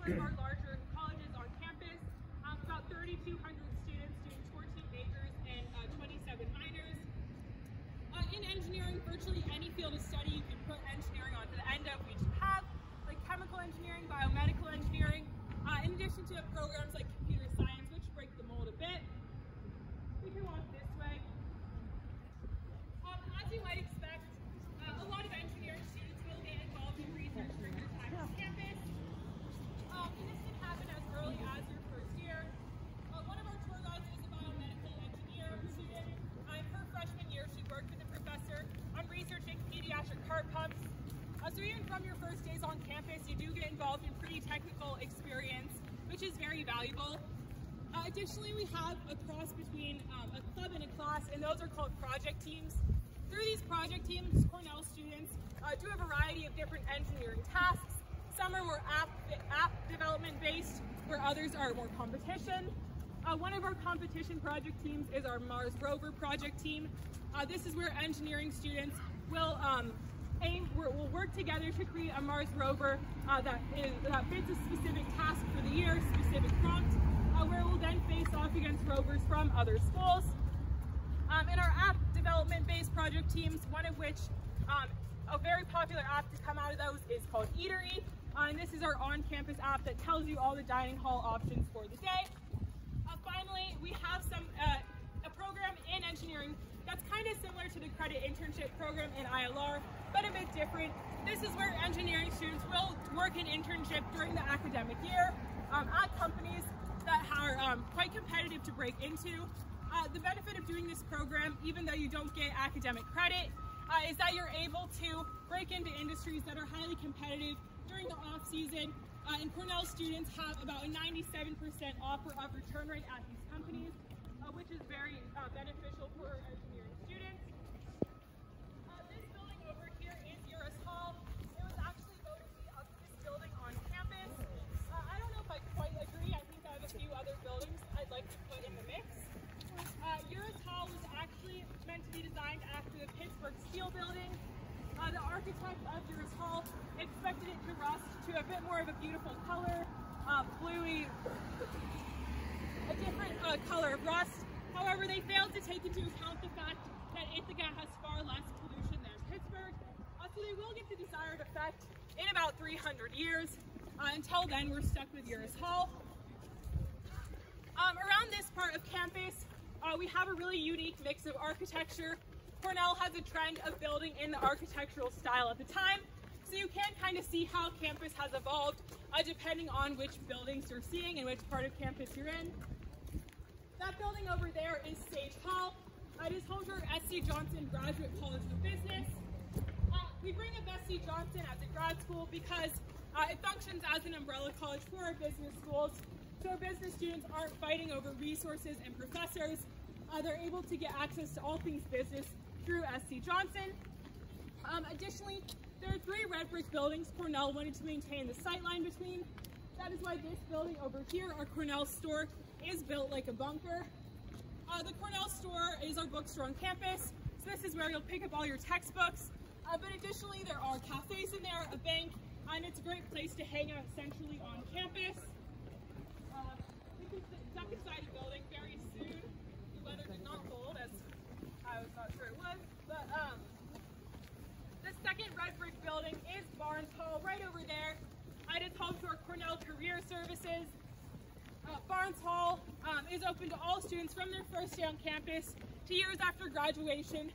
one of our larger colleges on campus. About 3,200 students doing 14 majors and 27 minors. In engineering, virtually any field of study you can put engineering onto the end of. We have like chemical engineering, biomedical engineering, in addition to programs like computer science, which break the mold a bit. We can walk this way. As you might expect, a lot of engineering students will get involved in research during their time on campus. And this can happen as early as your first year. One of our tour guides is a biomedical engineer student. In her freshman year, she worked with a professor on researching pediatric heart pumps. So even from your first days on campus, you do get involved in pretty technical experience, which is very valuable. Additionally, we have a cross between a club and a class, and those are called project teams. Through these project teams, Cornell students do a variety of different engineering tasks. Some are more app development based, where others are more competition. One of our competition project teams is our Mars rover project team. This is where engineering students will will work together to create a Mars rover that fits a specific task for the year, specific prompt, where it will then face off against rovers from other schools. In our app development-based project teams, one of which, a very popular app to come out of those is called Eatery. And this is our on-campus app that tells you all the dining hall options for the day. Finally, we have a program in engineering that's kind of similar to the credit internship program in ILR, but a bit different. This is where engineering students will work an internship during the academic year at companies that are quite competitive to break into. The benefit of doing this program, even though you don't get academic credit, is that you're able to break into industries that are highly competitive during the off-season. And Cornell students have about a 97% offer of return rate at these companies, which is very beneficial for engineering students. This building over here is Uris Hall. It was actually voted the ugliest building on campus. I don't know if I quite agree. I think I have a few other buildings I'd like to put in the mix. Uris Hall was actually meant to be designed after the Pittsburgh Steel Building. The architect of Uris Hall expected it to rust to a bit more of a beautiful color, bluey, a different color of rust. However, they failed to take into account the fact that Ithaca has far less pollution than Pittsburgh, so they will get the desired effect in about 300 years. Until then, we're stuck with Uris Hall. Around this part of campus, we have a really unique mix of architecture. Cornell has a trend of building in the architectural style at the time, so you can kind of see how campus has evolved depending on which buildings you're seeing and which part of campus you're in. That building over there is Sage Hall. It is home to our SC Johnson Graduate College of Business. We bring up SC Johnson as a grad school because it functions as an umbrella college for our business schools, so our business students aren't fighting over resources and professors. They're able to get access to all things business through SC Johnson. Additionally, there are 3 red brick buildings Cornell wanted to maintain the sightline between. That is why this building over here, our Cornell store, is built like a bunker. The Cornell store is our bookstore on campus, so this is where you'll pick up all your textbooks. But additionally, there are cafes in there, a bank, and it's a great place to hang out centrally on campus. We can duck inside the building very soon. The weather did not hold, as I was not sure it would, but the second red brick building is Barnes Hall right over there. It is home to our Cornell Career Services. Barnes Hall is open to all students from their first day on campus to years after graduation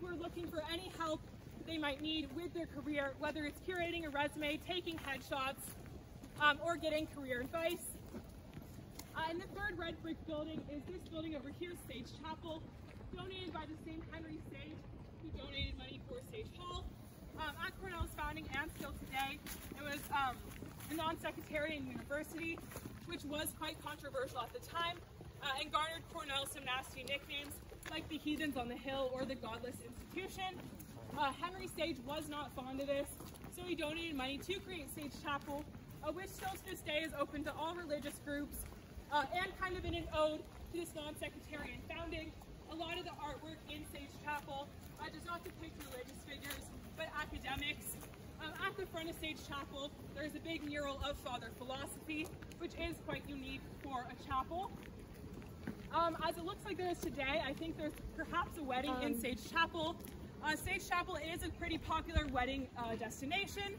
who are looking for any help they might need with their career, whether it's curating a resume, taking headshots, or getting career advice. And the third red brick building is this building over here, Sage Chapel, donated by the same Henry Sage, who donated money for Sage Hall. At Cornell's founding and still today, it was a non-sectarian university, which was quite controversial at the time, and garnered Cornell some nasty nicknames like the Heathens on the Hill or the Godless Institution. Henry Sage was not fond of this, so he donated money to create Sage Chapel, which still to this day is open to all religious groups, and kind of in an ode to this non-sectarian founding. A lot of the artwork in Sage Chapel does not depict religious figures, but academics. At the front of Sage Chapel, there's a big mural of Father Philosophy, which is quite unique for a chapel. As it looks like there is today, I think there's perhaps a wedding in Sage Chapel. Sage Chapel is a pretty popular wedding destination.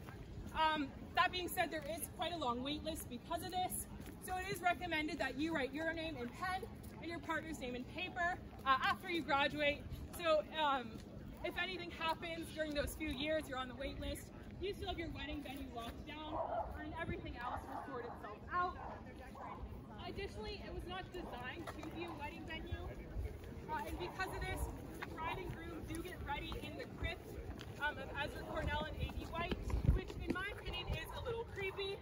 That being said, there is quite a long wait list because of this. So it is recommended that you write your name in pen and your partner's name in paper after you graduate. So if anything happens during those few years, you're on the wait list, you still have your wedding venue locked down, and everything else will sort itself out. Additionally, it was not designed to be a wedding venue, and because of this, the bride and groom do get ready in the crypt of Ezra Cornell and A.D. White, which in my opinion is a little creepy,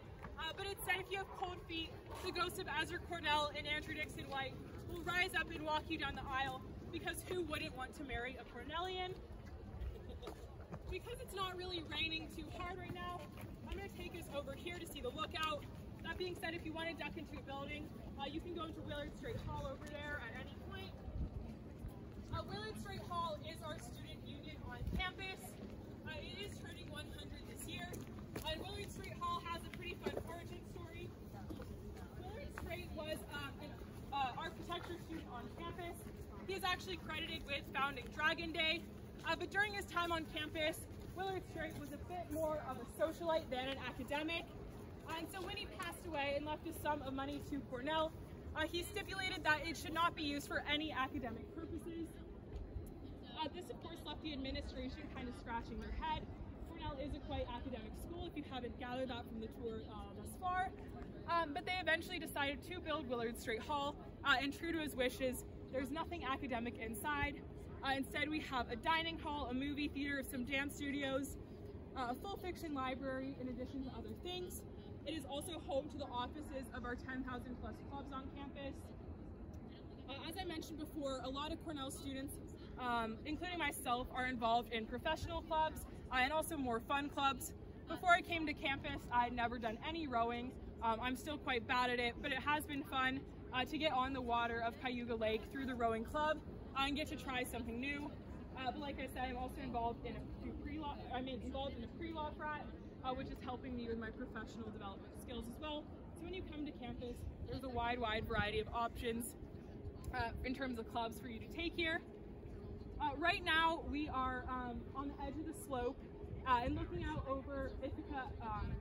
but it said if you have cold feet, the ghost of Ezra Cornell and Andrew Dixon White will rise up and walk you down the aisle, because who wouldn't want to marry a Cornellian? Because it's not really raining too hard right now, I'm going to take us over here to see the lookout. That being said, if you want to duck into a building, you can go into Willard Straight Hall over there at any point. Willard Straight Hall is our student union on campus. It is turning 100 this year. Willard Straight Hall has a pretty fun origin story. Willard Straight was an architecture student on campus. He is actually credited with founding Dragon Day. But during his time on campus, Willard Straight was a bit more of a socialite than an academic. And so when he passed away and left a sum of money to Cornell, he stipulated that it should not be used for any academic purposes. This of course left the administration kind of scratching their head. Cornell is a quite academic school, if you haven't gathered that from the tour thus far. But they eventually decided to build Willard Straight Hall, and true to his wishes, there's nothing academic inside. Instead, we have a dining hall, a movie theater, some dance studios, a full fiction library, in addition to other things. It is also home to the offices of our 10,000 plus clubs on campus. As I mentioned before, a lot of Cornell students, including myself, are involved in professional clubs and also more fun clubs. Before I came to campus, I had never done any rowing. I'm still quite bad at it, but it has been fun to get on the water of Cayuga Lake through the rowing club and get to try something new. But like I said, I'm also involved in a pre-law frat, which is helping me with my professional development skills as well. So when you come to campus, there's a wide variety of options in terms of clubs for you to take here. Right now, we are on the edge of the slope and looking out over Ithaca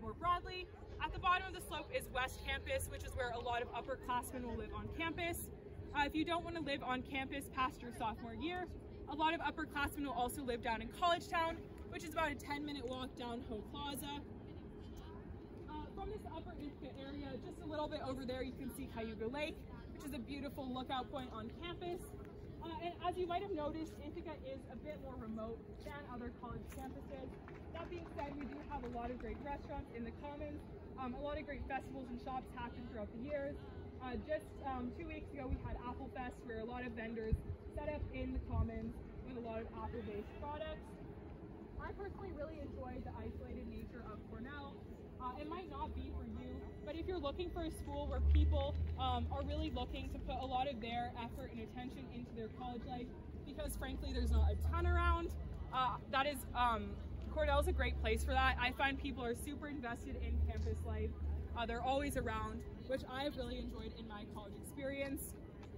more broadly. At the bottom of the slope is West Campus, which is where a lot of upperclassmen will live on campus. If you don't want to live on campus past your sophomore year, a lot of upperclassmen will also live down in College Town, which is about a 10-minute walk down Ho Plaza. From this upper Ithaca area, just a little bit over there, you can see Cayuga Lake, which is a beautiful lookout point on campus. And as you might have noticed, Ithaca is a bit more remote than other college campuses. That being said, we do have a lot of great restaurants in the Commons. A lot of great festivals and shops happen throughout the years. Just 2 weeks ago, we had Apple Fest, where a lot of vendors set up in the Commons with a lot of Apple-based products. I personally really enjoyed the isolated nature of Cornell. It might not be for you, but if you're looking for a school where people are really looking to put a lot of their effort and attention into their college life, because frankly there's not a ton around, Cornell's a great place for that. I find people are super invested in campus life. They're always around, which I've really enjoyed in my college experience.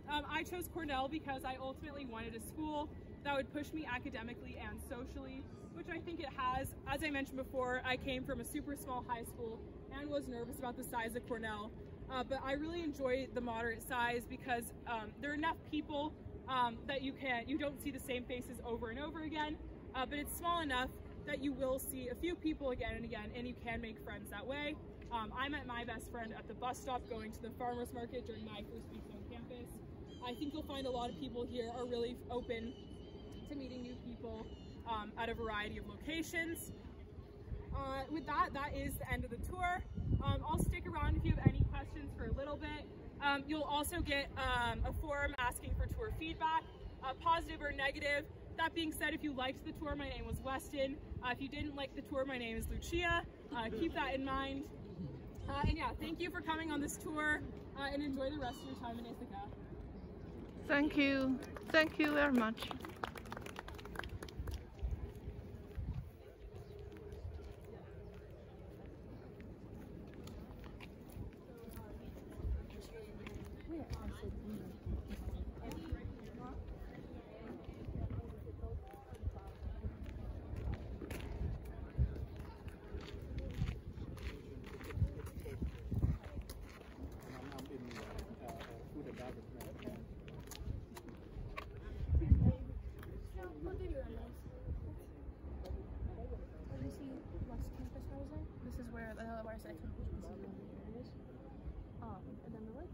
I chose Cornell because I ultimately wanted a school that would push me academically and socially, which I think it has. As I mentioned before, I came from a super small high school and was nervous about the size of Cornell, but I really enjoy the moderate size because there are enough people that you don't see the same faces over and over again, but it's small enough that you will see a few people again and again, and you can make friends that way. I met my best friend at the bus stop going to the farmer's market during my first week on campus. I think you'll find a lot of people here are really open to meeting new people at a variety of locations. With that is the end of the tour. I'll stick around if you have any questions for a little bit. You'll also get a form asking for tour feedback, positive or negative. That being said, if you liked the tour, my name was Weston. If you didn't like the tour, my name is Lucia. Keep that in mind. And yeah, thank you for coming on this tour and enjoy the rest of your time in Ithaca. Thank you. Thank you very much. This is where the where I said and then the lake.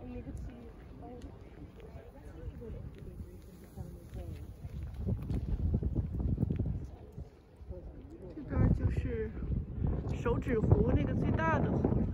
And you could see 这边就是手指湖那个最大的湖。